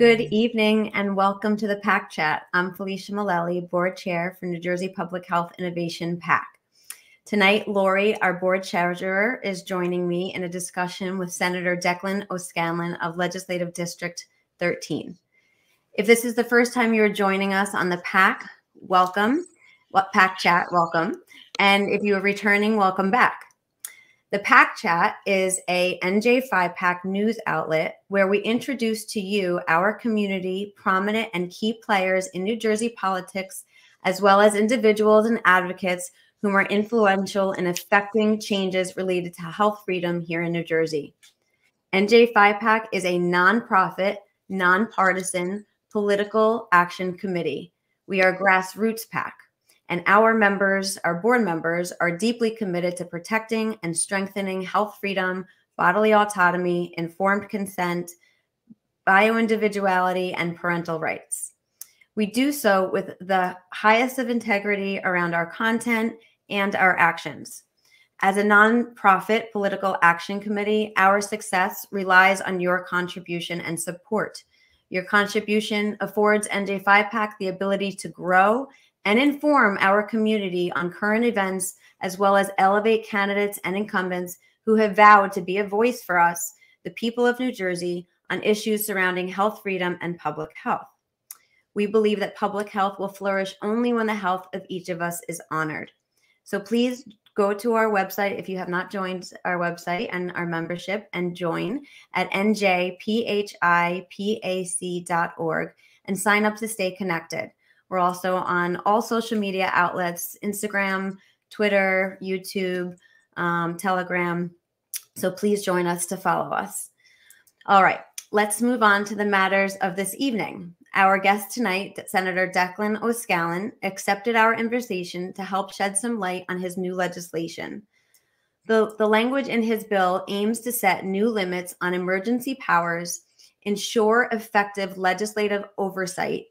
Good evening and welcome to the PAC Chat. I'm Felicia Malelli, Board Chair for New Jersey Public Health Innovation PAC. Tonight, Lori, our Board Treasurer, is joining me in a discussion with Senator Declan O'Scanlan of Legislative District 13. If this is the first time you're joining us on the PAC, welcome. PAC Chat, welcome. And if you are returning, welcome back. The PAC Chat is a NJ5 PAC news outlet where we introduce to you, our community, prominent and key players in New Jersey politics, as well as individuals and advocates whom are influential in affecting changes related to health freedom here in New Jersey. NJ5 PAC is a nonprofit, nonpartisan political action committee. We are a grassroots PAC. And our members, our board members, are deeply committed to protecting and strengthening health freedom, bodily autonomy, informed consent, bioindividuality, and parental rights. We do so with the highest of integrity around our content and our actions. As a nonprofit political action committee, our success relies on your contribution and support. Your contribution affords NJ5 PAC the ability to grow and inform our community on current events, as well as elevate candidates and incumbents who have vowed to be a voice for us, the people of New Jersey, on issues surrounding health freedom and public health. We believe that public health will flourish only when the health of each of us is honored. So please go to our website if you have not joined our website and our membership, and join at njphipac.org and sign up to stay connected. We're also on all social media outlets, Instagram, Twitter, YouTube, Telegram. So please join us to follow us. All right, let's move on to the matters of this evening. Our guest tonight, Senator Declan O'Scanlan, accepted our invitation to help shed some light on his new legislation. The language in his bill aims to set new limits on emergency powers, ensure effective legislative oversight,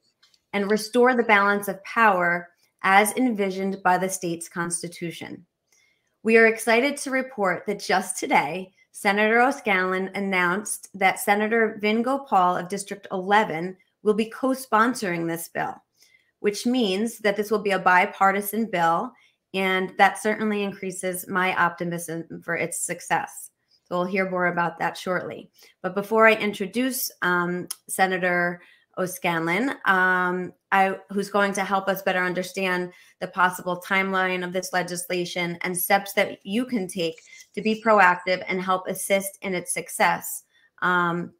and restore the balance of power as envisioned by the state's constitution. We are excited to report that just today, Senator O'Scanlan announced that Senator Vin Gopal of District 11 will be co-sponsoring this bill, which means that this will be a bipartisan bill, and that certainly increases my optimism for its success. So we'll hear more about that shortly. But before I introduce Senator O'Scanlan, who's going to help us better understand the possible timeline of this legislation and steps that you can take to be proactive and help assist in its success. I'm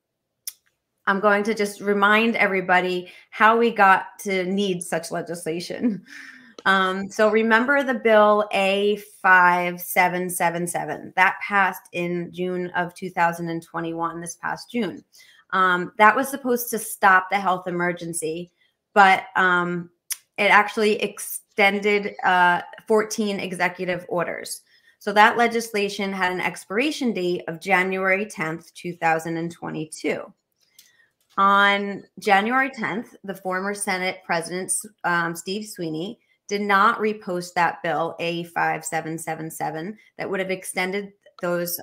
going to just remind everybody how we got to need such legislation. So remember the bill A5777 that passed in June of 2021, this past June. That was supposed to stop the health emergency, but it actually extended 14 executive orders. So that legislation had an expiration date of January 10th, 2022. On January 10th, the former Senate President, Steve Sweeney, did not repost that bill, A5777, that would have extended those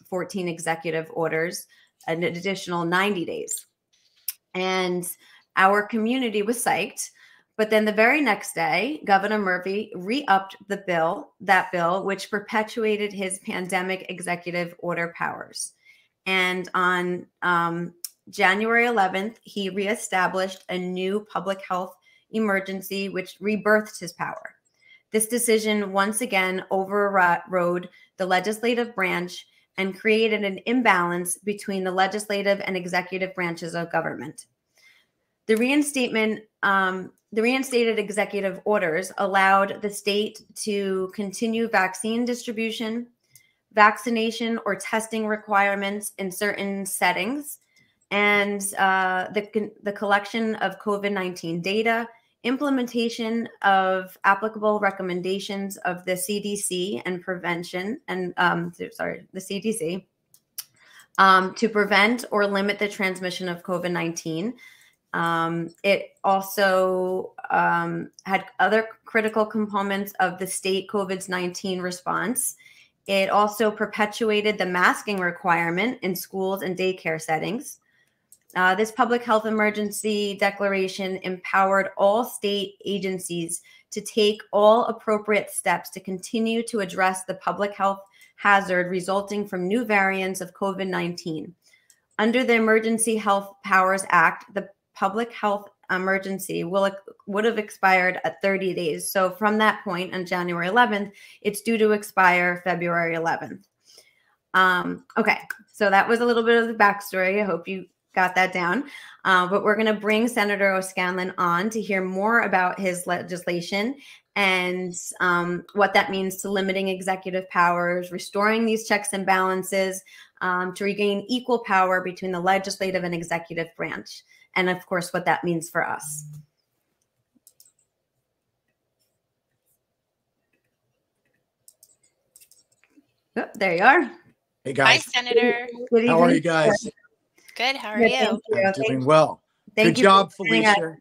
14 executive orders an additional 90 days. And our community was psyched. But then the very next day, Governor Murphy re-upped that bill, which perpetuated his pandemic executive order powers. And on January 11th, he reestablished a new public health emergency, which rebirthed his power. This decision once again overrode the legislative branch and created an imbalance between the legislative and executive branches of government. The reinstated executive orders allowed the state to continue vaccine distribution, vaccination or testing requirements in certain settings, and the collection of COVID-19 data, implementation of applicable recommendations of the CDC and prevention, and the CDC, to prevent or limit the transmission of COVID-19. It also had other critical components of the state COVID-19 response. It also perpetuated the masking requirement in schools and daycare settings. This public health emergency declaration empowered all state agencies to take all appropriate steps to continue to address the public health hazard resulting from new variants of COVID-19. Under the Emergency Health Powers Act, the public health emergency would have expired at 30 days. So from that point on January 11th, it's due to expire February 11th. Okay, so that was a little bit of the backstory. I hope you got that down. But we're going to bring Senator O'Scanlan on to hear more about his legislation and what that means to limiting executive powers, restoring these checks and balances, to regain equal power between the legislative and executive branch, and of course, what that means for us. Oh, there you are. Hey guys. Hi, Senator. Good evening. How are you guys? Good. How are you? I'm doing well. Good job, Felicia.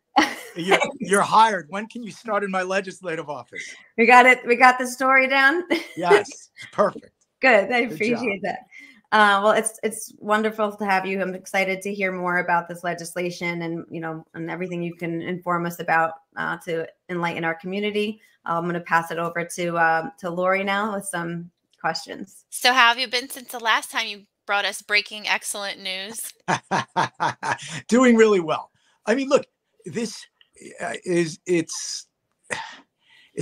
You're hired. When can you start in my legislative office? We got it. We got the story down. Yes, perfect. Good. I appreciate that. Well, it's wonderful to have you. I'm excited to hear more about this legislation and, and everything you can inform us about to enlighten our community. I'm going to pass it over to Lori now with some questions. So how have you been since the last time you brought us breaking excellent news? Doing really well. I mean, look, this it's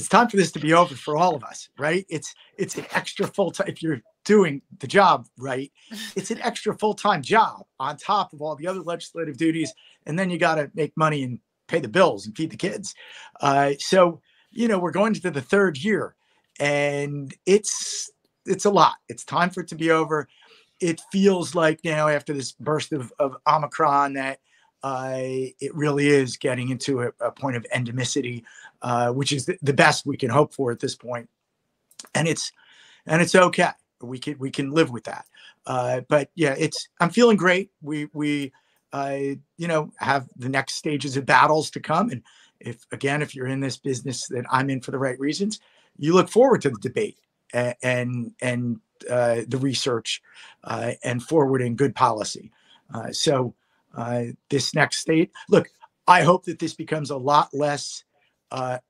time for this to be over for all of us, right? It's an extra full-time, if you're doing the job right, it's an extra full-time job on top of all the other legislative duties. And then you got to make money and pay the bills and feed the kids. So, we're going into the third year and it's a lot. It's time for it to be over. It feels like now after this burst of Omicron that it really is getting into a point of endemicity, which is the best we can hope for at this point. And it's okay. We can live with that. But yeah, I'm feeling great. We have the next stages of battles to come. And if you're in this business that I'm in for the right reasons, you look forward to the debate and the research and forwarding good policy. So this next state, look, I hope that this becomes a lot less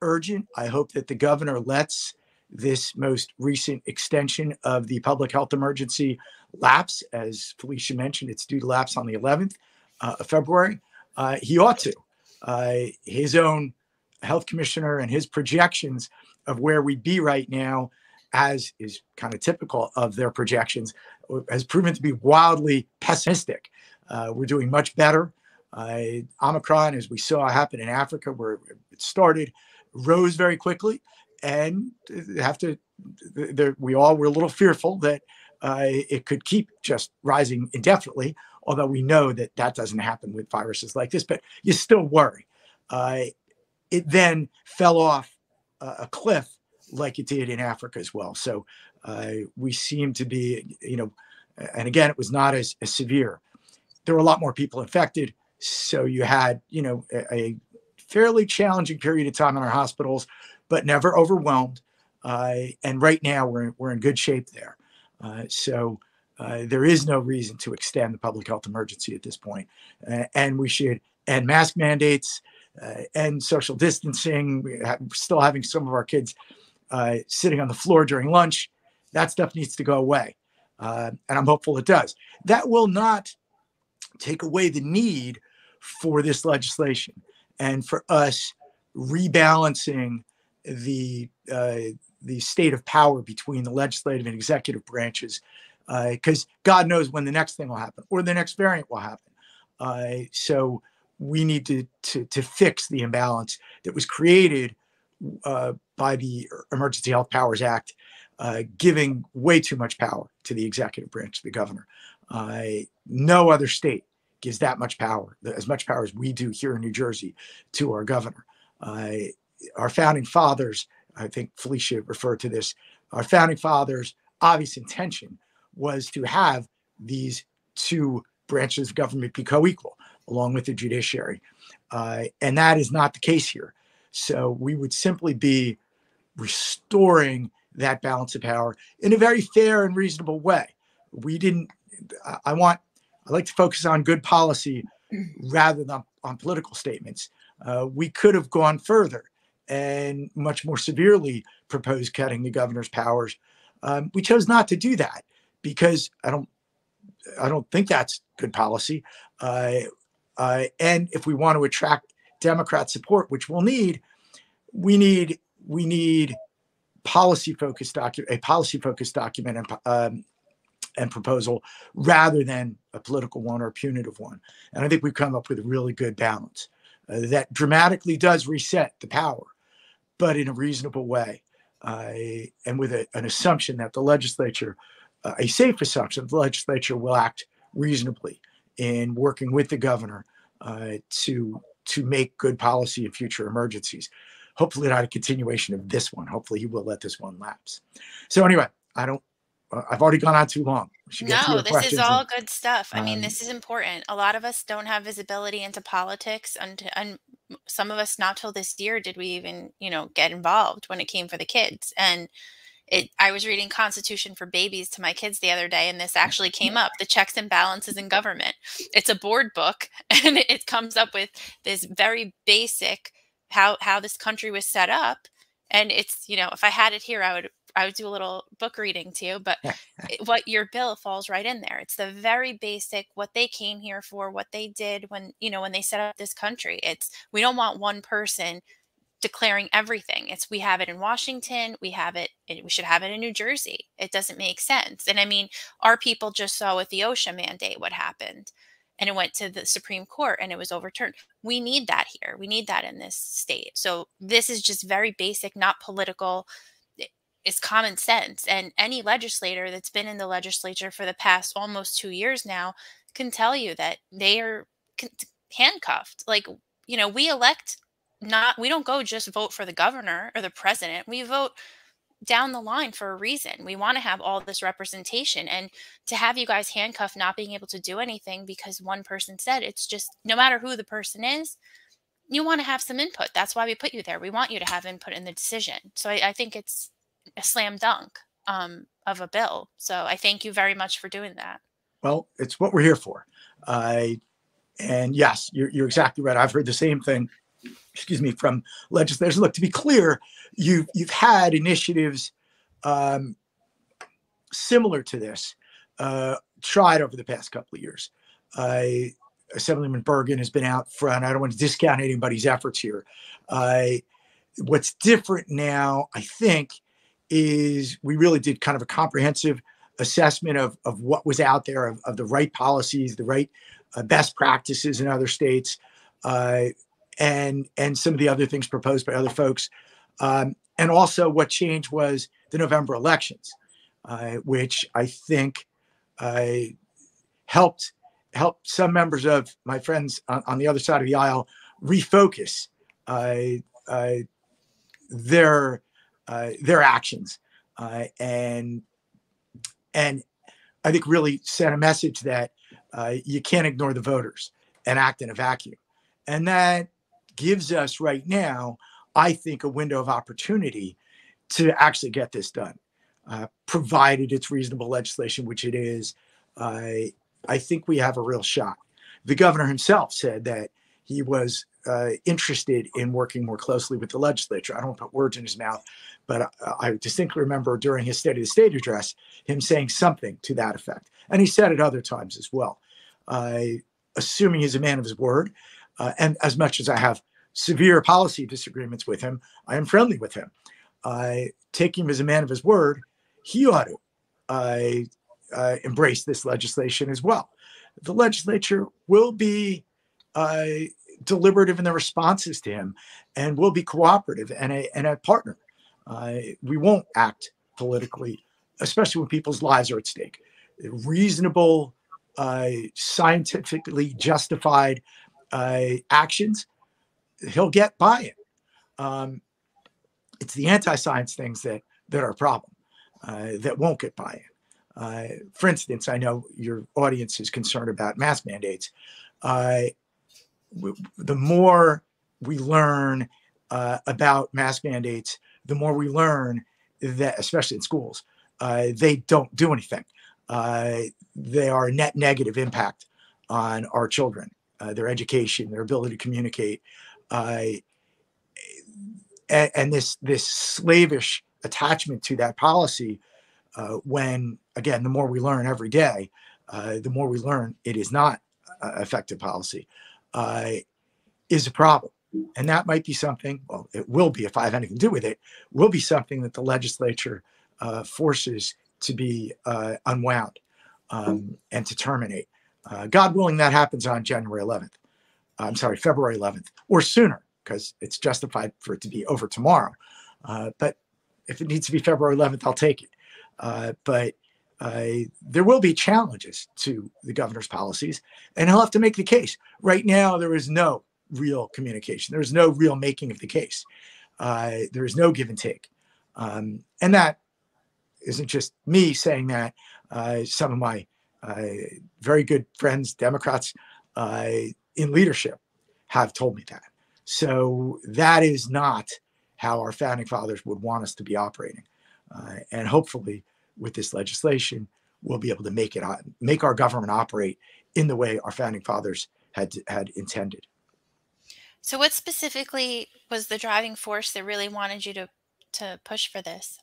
urgent. I hope that the governor lets this most recent extension of the public health emergency lapse. As Felicia mentioned, it's due to lapse on the 11th of February. He ought to. His own health commissioner and his projections of where we'd be right now, as is kind of typical of their projections, has proven to be wildly pessimistic. We're doing much better. Omicron, as we saw happen in Africa, where it started, rose very quickly. And we all were a little fearful that it could keep just rising indefinitely, although we know that doesn't happen with viruses like this, but you still worry. It then fell off a cliff like it did in Africa as well. So we seem to be, and again, it was not as severe. There were a lot more people infected. So you had, a fairly challenging period of time in our hospitals, but never overwhelmed. And right now we're in good shape there. So there is no reason to extend the public health emergency at this point. And we should end mask mandates, end social distancing. We're still having some of our kids sitting on the floor during lunch. That stuff needs to go away. And I'm hopeful it does. That will not take away the need for this legislation and for us rebalancing the state of power between the legislative and executive branches, because God knows when the next thing will happen or the next variant will happen. So we need to fix the imbalance that was created by the Emergency Health Powers Act, giving way too much power to the executive branch, the governor. No other state gives that much power, as much power as we do here in New Jersey, to our governor. Our founding fathers, I think Felicia referred to this, our founding fathers' obvious intention was to have these two branches of government be co-equal, along with the judiciary. And that is not the case here. So we would simply be restoring that balance of power in a very fair and reasonable way. I like to focus on good policy rather than on political statements. We could have gone further and much more severely proposed cutting the governor's powers. We chose not to do that because I don't think that's good policy. And if we want to attract Democrat support, which we'll need, we need policy-focused document and proposal rather than a political one or a punitive one. And I think we've come up with a really good balance that dramatically does reset the power, but in a reasonable way, and with an assumption that the legislature, a safe assumption, the legislature will act reasonably in working with the governor to make good policy in future emergencies. Hopefully not a continuation of this one. Hopefully he will let this one lapse. So anyway, I've already gone on too long. No, this is all good stuff. I mean, this is important. A lot of us don't have visibility into politics, and some of us not till this year did we even, get involved when it came for the kids. And I was reading Constitution for Babies to my kids the other day, and this actually came up, the checks and balances in government. It's a board book, and it comes up with this very basic how this country was set up. And it's, if I had it here, I would do a little book reading to you, but what your bill falls right in there. It's the very basic, what they came here for, what they did when they set up this country. We don't want one person declaring everything. We have it in Washington. We should have it in New Jersey. It doesn't make sense. And I mean, our people just saw with the OSHA mandate what happened, and it went to the Supreme Court and it was overturned. We need that here. We need that in this state. So this is just very basic, not political. It's common sense. And any legislator that's been in the legislature for the past almost 2 years now can tell you that they are handcuffed. Like, we elect we don't go just vote for the governor or the president. We vote down the line for a reason. We want to have all this representation, and to have you guys handcuffed, not being able to do anything because one person said, it's just, no matter who the person is, you want to have some input. That's why we put you there. We want you to have input in the decision. So I think it's a slam dunk of a bill. So I thank you very much for doing that. Well, it's what we're here for. And yes, you're exactly right. I've heard the same thing, from legislators. Look, to be clear, you've had initiatives similar to this tried over the past couple of years. Assemblyman Bergen has been out front. I don't want to discount anybody's efforts here. What's different now, I think, is we really did kind of a comprehensive assessment of what was out there, of the right policies, the right best practices in other states, and some of the other things proposed by other folks. And also what changed was the November elections, which I think helped some members of my friends on the other side of the aisle refocus their actions, and I think really sent a message that you can't ignore the voters and act in a vacuum. And that gives us right now, I think, a window of opportunity to actually get this done, provided it's reasonable legislation, which it is. I think we have a real shot. The governor himself said that he was interested in working more closely with the legislature. I don't want to put words in his mouth, but I distinctly remember during his State of the State address, him saying something to that effect. And he said it other times as well. Assuming he's a man of his word, and as much as I have severe policy disagreements with him, I am friendly with him. Taking him as a man of his word, he ought to embrace this legislation as well. The legislature will be deliberative in their responses to him, and will be cooperative and a partner. We won't act politically, especially when people's lives are at stake. Reasonable, scientifically justified actions, he'll get buy-in. It's the anti-science things that are a problem, that won't get buy-in. For instance, I know your audience is concerned about mask mandates. The more we learn about mask mandates, the more we learn that, especially in schools, they don't do anything. They are a net negative impact on our children. their education, their ability to communicate, and this slavish attachment to that policy. When again, the more we learn every day, the more we learn it is not effective policy, is a problem. And that might be something, well, it will be, if I have anything to do with it, will be something that the legislature forces to be unwound and to terminate. God willing, that happens on January 11th. I'm sorry, February 11th or sooner, because it's justified for it to be over tomorrow. But if it needs to be February 11th, I'll take it. But there will be challenges to the governor's policies, and he'll have to make the case. Right now, there is no real communication. There is no real making of the case. There is no give and take. And that isn't just me saying that. Some of my very good friends, Democrats in leadership, have told me that. So that is not how our founding fathers would want us to be operating. And hopefully with this legislation, we'll be able to make our government operate in the way our founding fathers had intended. So what specifically was the driving force that really wanted you to push for this?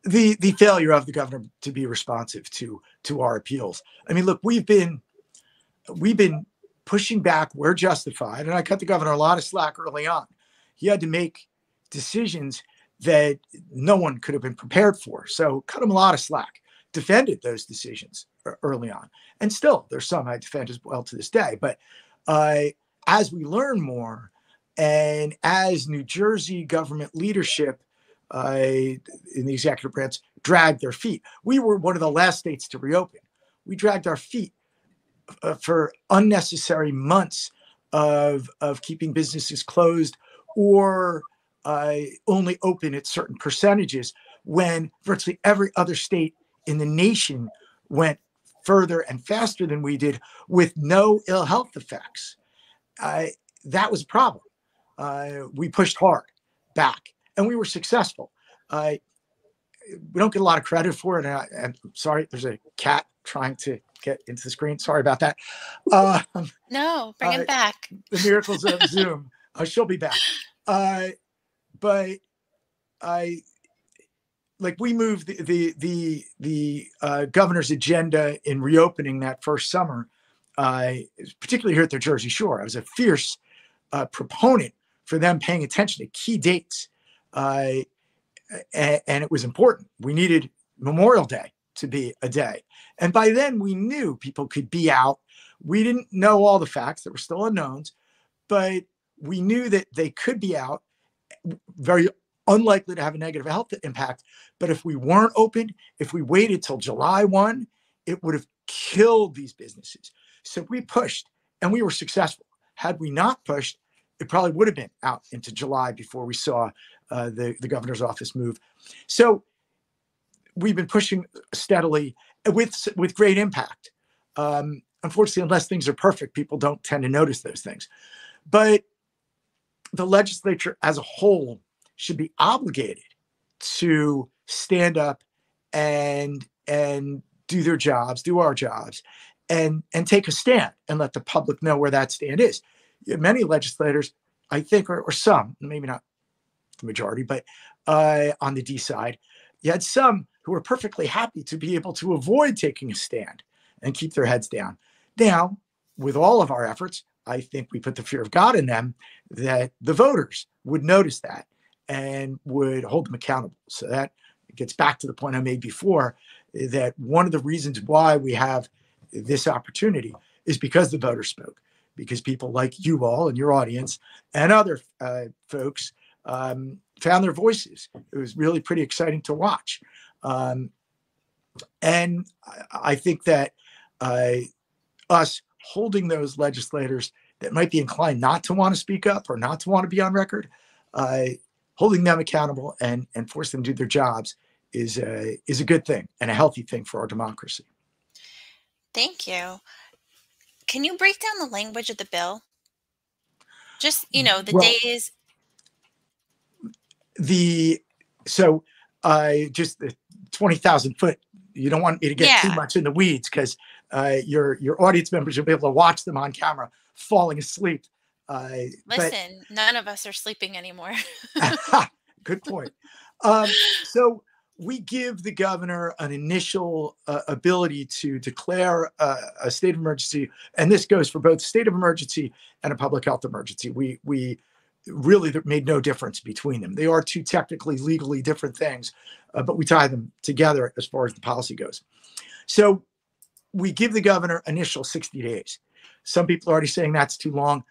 The failure of the governor to be responsive to our appeals. I mean, look, we've been pushing back where justified, and I cut the governor a lot of slack early on. He had to make decisions that no one could have been prepared for. So cut him a lot of slack, defended those decisions early on. And still, there's some I defend as well to this day. But as we learn more, and as New Jersey government leadership in the executive branch dragged their feet, we were one of the last states to reopen. We dragged our feet for unnecessary months of keeping businesses closed or only open at certain percentages, when virtually every other state in the nation went further and faster than we did with no ill health effects. That was a problem. We pushed hard back, and we were successful. We don't get a lot of credit for it. And I'm sorry, there's a cat trying to get into the screen. Sorry about that. No, bring it back. The miracles of Zoom. She'll be back. But we moved the governor's agenda in reopening that first summer, particularly here at the Jersey Shore. I was a fierce proponent for them paying attention to key dates. And it was important. We needed Memorial Day to be a day. And by then we knew people could be out. We didn't know all the facts. There were still unknowns, but we knew that they could be out, very unlikely to have a negative health impact. But if we weren't open, if we waited till July 1, it would have killed these businesses. So we pushed, and we were successful. Had we not pushed, it probably would have been out into July before we saw the governor's office move. So we've been pushing steadily with great impact. Unfortunately, unless things are perfect, people don't tend to notice those things. But the legislature as a whole should be obligated to stand up and do their jobs, do our jobs, and take a stand and let the public know where that stand is. Many legislators, I think, or some, maybe not the majority, but on the D side, you had some who were perfectly happy to be able to avoid taking a stand and keep their heads down. Now, with all of our efforts, I think we put the fear of God in them that the voters would notice that and would hold them accountable. So that gets back to the point I made before, that one of the reasons why we have this opportunity is because the voters spoke, because people like you all and your audience and other folks found their voices. It was really pretty exciting to watch. And I think that us holding those legislators that might be inclined not to want to speak up or not to want to be on record, holding them accountable and force them to do their jobs is a good thing and a healthy thing for our democracy. Thank you. Can you break down the language of the bill? Just, the days. Just the 20,000 foot, you don't want me to get too much in the weeds because your audience members will be able to watch them on camera. falling asleep. Listen, none of us are sleeping anymore. Good point. So we give the governor an initial ability to declare a state of emergency, and this goes for both state of emergency and a public health emergency. We really made no difference between them. They are two technically, legally different things, but we tie them together as far as the policy goes. So we give the governor initial 60 days. Some people are already saying that's too long.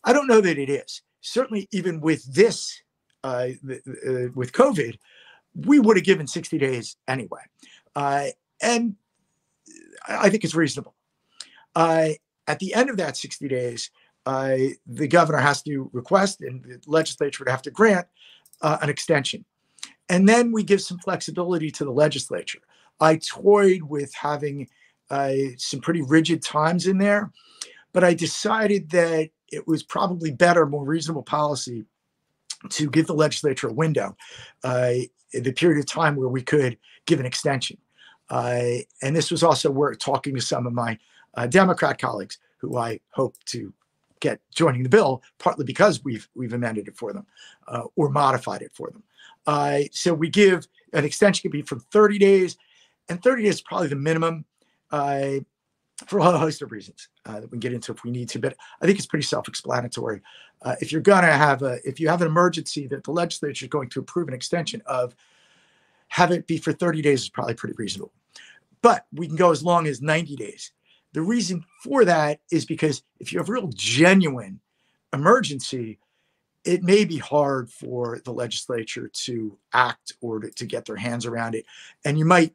I don't know that it is. Certainly, even with this, with COVID, we would have given 60 days anyway. And I think it's reasonable. At the end of that 60 days, the governor has to request, and the legislature would have to grant an extension. And then we give some flexibility to the legislature. I toyed with having some pretty rigid times in there, but I decided that it was probably better, more reasonable policy to give the legislature a window, the period of time where we could give an extension. And this was also where talking to some of my Democrat colleagues who I hope to get joining the bill, partly because we've amended it for them or modified it for them. So we give an extension could be from 30 days, and 30 days is probably the minimum for a whole host of reasons that we can get into if we need to. But I think it's pretty self-explanatory. If you're going to have if you have an emergency that the legislature is going to approve an extension of, have it be for 30 days is probably pretty reasonable. But we can go as long as 90 days. The reason for that is because if you have a real genuine emergency, it may be hard for the legislature to act or to get their hands around it. And you might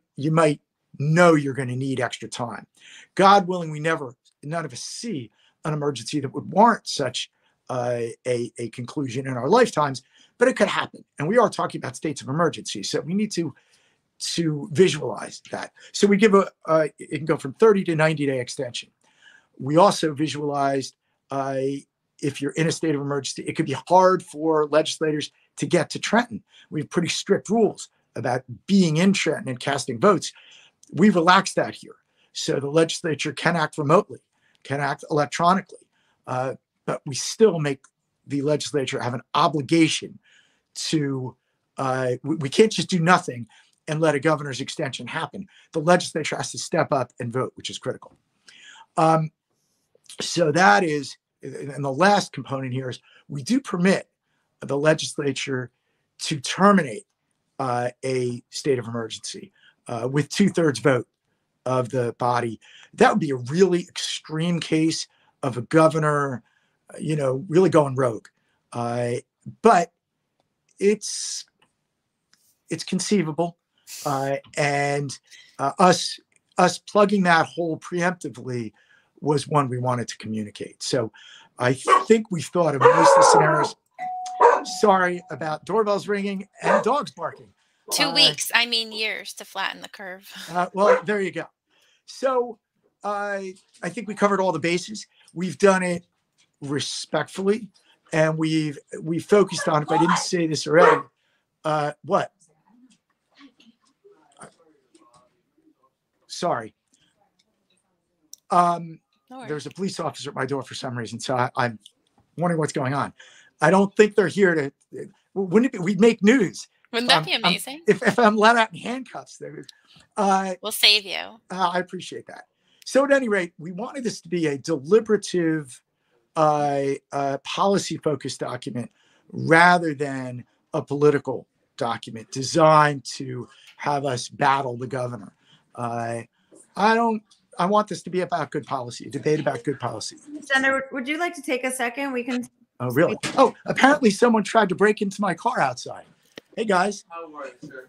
know you're going to need extra time. God willing, none of us see an emergency that would warrant such a conclusion in our lifetimes, but it could happen. And we are talking about states of emergency. So we need to visualize that. So we give it can go from 30 to 90-day extension. We also visualized if you're in a state of emergency, it could be hard for legislators to get to Trenton. We have pretty strict rules about being in Trenton and casting votes. We relaxed that here. So the legislature can act remotely, can act electronically, but we still make the legislature have an obligation to, we can't just do nothing and let a governor's extension happen. The legislature has to step up and vote, which is critical. So that is, and the last component here is we do permit the legislature to terminate a state of emergency with 2/3 vote of the body. That would be a really extreme case of a governor, really going rogue. But it's conceivable. And us plugging that hole preemptively was one we wanted to communicate. So I think we thought of most of the scenarios. Sorry about doorbells ringing and dogs barking. 2 weeks, years to flatten the curve. Well, there you go. So I think we covered all the bases. We've done it respectfully, and we focused on, if I didn't say this already, what? Sorry. There's a police officer at my door for some reason, so I'm wondering what's going on. I don't think they're here to. Wouldn't it be? We'd make news. Wouldn't that be amazing? If I'm let out in handcuffs, we'll save you. I appreciate that. So at any rate, we wanted this to be a deliberative, policy-focused document rather than a political document designed to have us battle the governor. I want this to be about good policy, a debate about good policy. Senator, would you like to take a second? We can. Oh, really? Oh, apparently someone tried to break into my car outside. Hey, guys. How are you, sir?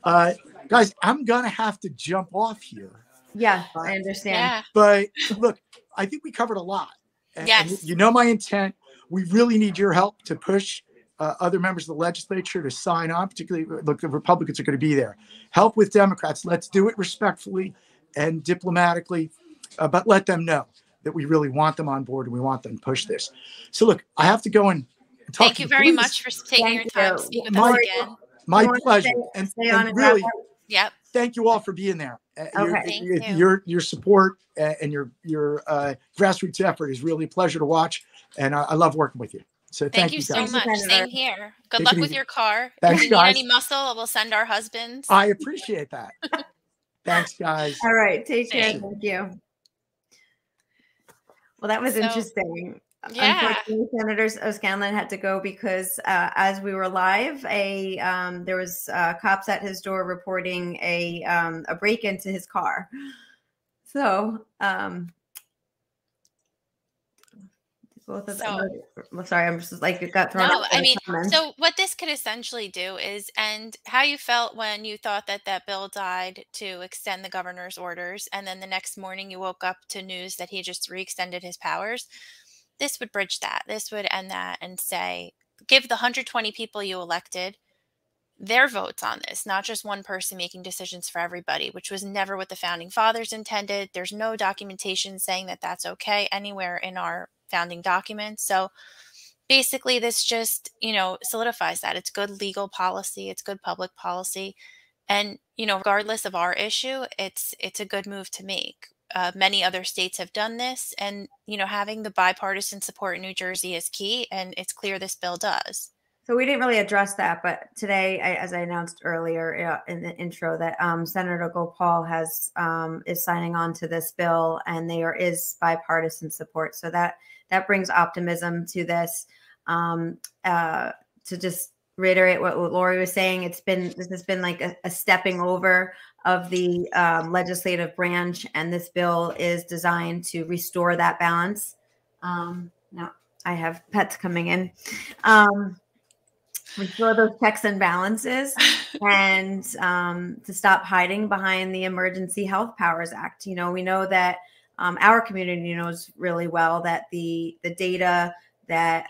Guys, I'm going to have to jump off here. Yeah, I understand. Yeah. But look, I think we covered a lot. Yes. And you know my intent. We really need your help to push other members of the legislature to sign on, particularly, look, the Republicans are going to be there. Help with Democrats. Let's do it respectfully and diplomatically, but let them know that we really want them on board and we want them to push this. So look, I have to go and talk. Thank you very much for taking your time to speak with us again. My pleasure. And really, Yep. thank you all for being there. Okay. Your support and your grassroots effort is really a pleasure to watch, and I love working with you. So thank you guys. so much. Same here. Good Take luck with your car. Thanks, if you guys. need any muscle, we'll send our husbands. I appreciate that. Thanks, guys. All right. Take care. Thank you. Well, that was interesting. Yeah. Unfortunately, Senator O'Scanlan had to go because as we were live, there was cops at his door reporting a break into his car. So sorry, I'm just like, it got thrown out. I mean, so what this could essentially do is, and how you felt when you thought that bill died to extend the governor's orders, and then the next morning you woke up to news that he just re-extended his powers. This would bridge that. This would end that and say, give the 120 people you elected their votes on this, not just one person making decisions for everybody, which was never what the founding fathers intended. There's no documentation saying that that's okay anywhere in our founding documents. So basically this just, solidifies that. It's good legal policy. It's good public policy. And, regardless of our issue, it's a good move to make. Many other states have done this, and, having the bipartisan support in New Jersey is key, and it's clear this bill does. So we didn't really address that, but today, as I announced earlier in the intro, that Senator Gopal is signing on to this bill, and there is bipartisan support. So that brings optimism to this. To just reiterate what Lori was saying, this has been like a stepping over of the legislative branch, and this bill is designed to restore that balance. Now I have pets coming in. Restore those checks and balances, and to stop hiding behind the Emergency Health Powers Act. We know that our community knows really well that the data that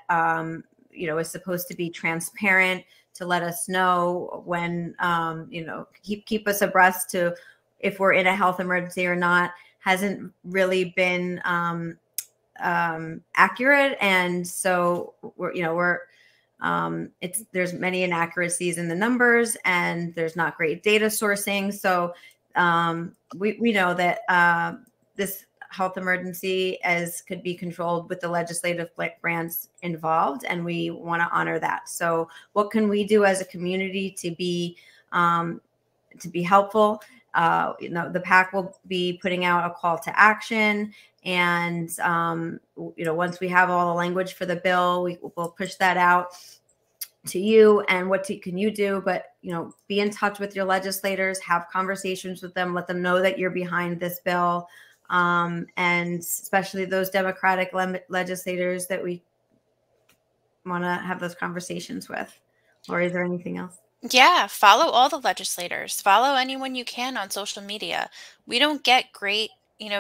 is supposed to be transparent, to let us know when keep us abreast to if we're in a health emergency or not, hasn't really been accurate, and so there's many inaccuracies in the numbers, and there's not great data sourcing. So we know that this health emergency could be controlled with the legislative branch involved, and we want to honor that. So what can we do as a community to be helpful? The PAC will be putting out a call to action, and once we have all the language for the bill, we'll push that out to you. And what can you do? But be in touch with your legislators, have conversations with them, let them know that you're behind this bill, and especially those Democratic legislators that we want to have those conversations with. Or is there anything else? Yeah, follow all the legislators. Follow anyone you can on social media. We don't get great,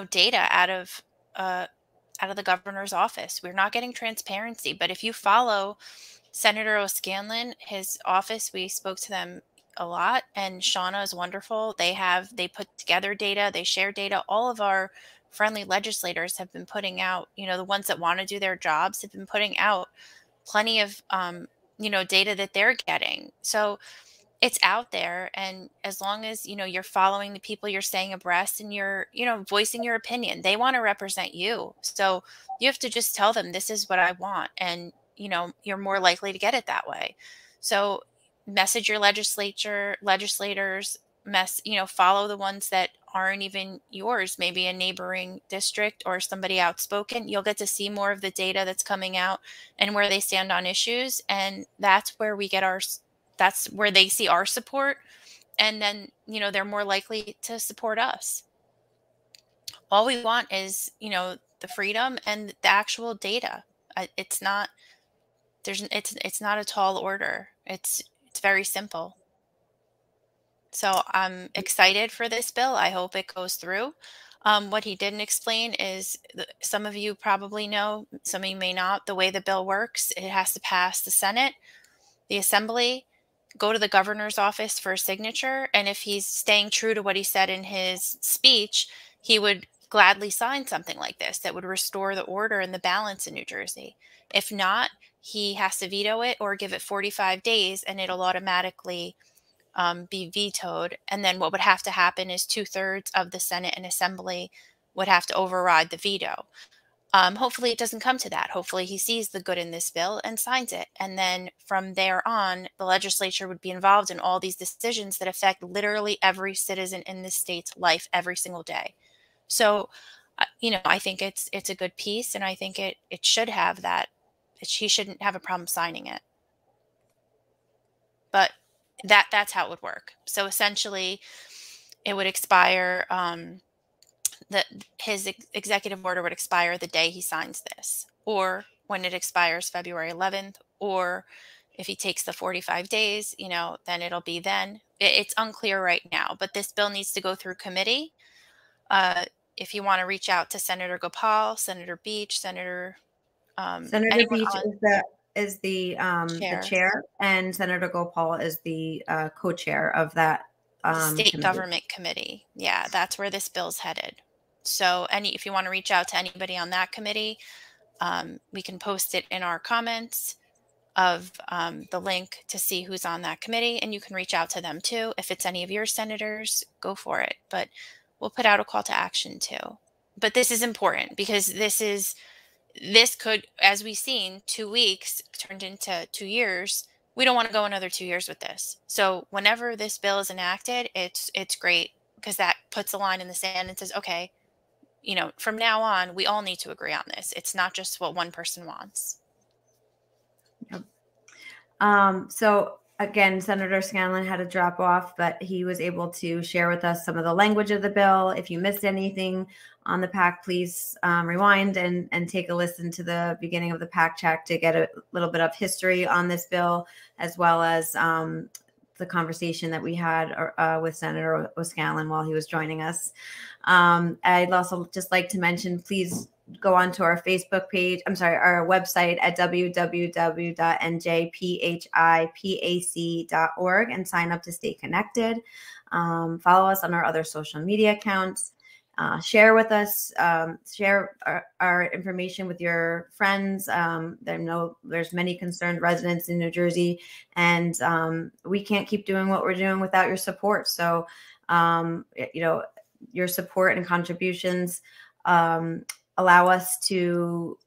data out of the governor's office. We're not getting transparency. But if you follow Senator O'Scanlan, his office, we spoke to them a lot, and Shauna is wonderful. They put together data, they share data. All of our friendly legislators have been putting out, the ones that want to do their jobs have been putting out plenty of data that they're getting. So it's out there. And as long as, you're following the people, you're staying abreast, and you're, voicing your opinion, they want to represent you. So you have to just tell them, this is what I want. And, you're more likely to get it that way. So message your legislators, follow the ones that aren't even yours, maybe a neighboring district or somebody outspoken. You'll get to see more of the data that's coming out and where they stand on issues. And that's where that's where they see our support. And then, they're more likely to support us. All we want is, the freedom and the actual data. It's not a tall order. It's very simple. So I'm excited for this bill. I hope it goes through. What he didn't explain is, some of you probably know, some of you may not, the way the bill works. It has to pass the Senate, the Assembly, go to the governor's office for a signature. And if he's staying true to what he said in his speech, he would gladly sign something like this that would restore the order and the balance in New Jersey. If not, he has to veto it or give it 45 days, and it'll automatically be vetoed. And then what would have to happen is 2/3 of the Senate and Assembly would have to override the veto. Hopefully it doesn't come to that. Hopefully he sees the good in this bill and signs it. And then from there on, the legislature would be involved in all these decisions that affect literally every citizen in this state's life every single day. So, I think it's a good piece, and I think it should have that. He shouldn't have a problem signing it. But that's how it would work. So essentially, it would expire. His executive order would expire the day he signs this, or when it expires February 11th, or if he takes the 45 days, then it'll be then. It's unclear right now, but this bill needs to go through committee. If you want to reach out to Senator Gopal, Senator Beach, Senator Beach is the chair, and Senator Gopal is the co-chair of that state government committee. Yeah, that's where this bill's headed. So if you want to reach out to anybody on that committee, we can post it in our comments of the link to see who's on that committee, and you can reach out to them too. If it's any of your senators, go for it. But we'll put out a call to action too. But this is important because this could, as we've seen, 2 weeks turned into 2 years. We don't want to go another 2 years with this. So whenever this bill is enacted, it's great because that puts a line in the sand and says, okay, from now on, we all need to agree on this. It's not just what one person wants. Yep. So again, Senator Scanlon had to drop off, but he was able to share with us some of the language of the bill. If you missed anything on the PAC, please rewind and take a listen to the beginning of the PAC check to get a little bit of history on this bill, as well as the conversation that we had with Senator O'Scallon while he was joining us. I'd also just like to mention, please go onto our Facebook page, our website at www.njphipac.org and sign up to stay connected. Follow us on our other social media accounts. Share with us, share our information with your friends. There's many concerned residents in New Jersey, and we can't keep doing what we're doing without your support. So, your support and contributions allow us to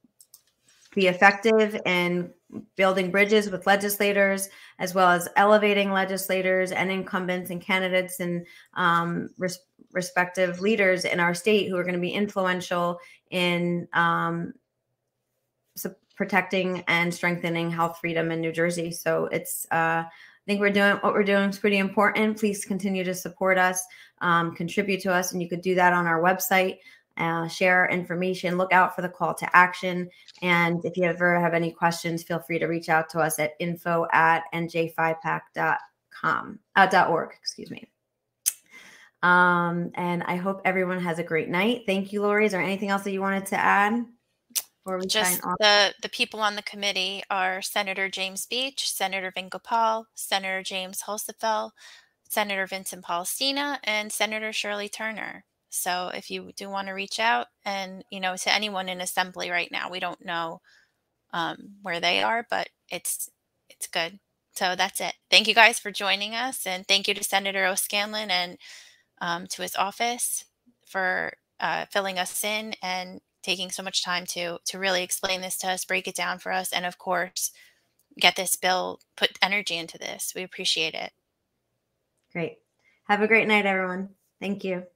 be effective in building bridges with legislators, as well as elevating legislators and incumbents and candidates and respective leaders in our state who are going to be influential in protecting and strengthening health freedom in New Jersey. So I think what we're doing is pretty important. Please continue to support us, contribute to us, and you could do that on our website. Share information, look out for the call to action. And if you ever have any questions, feel free to reach out to us at info@njphipac.org, excuse me. And I hope everyone has a great night. Thank you, Lori. Is there anything else that you wanted to add before we sign off? The people on the committee are Senator James Beach, Senator Vin Gopal, Senator James Hulsefeld, Senator Vincent Palestina, and Senator Shirley Turner. So if you do want to reach out and, to anyone in Assembly right now, we don't know where they are, but it's good. So that's it. Thank you guys for joining us. And thank you to Senator O'Scanlon and to his office for filling us in and taking so much time to really explain this to us, break it down for us, and of course, get this bill, put energy into this. We appreciate it. Great. Have a great night, everyone. Thank you.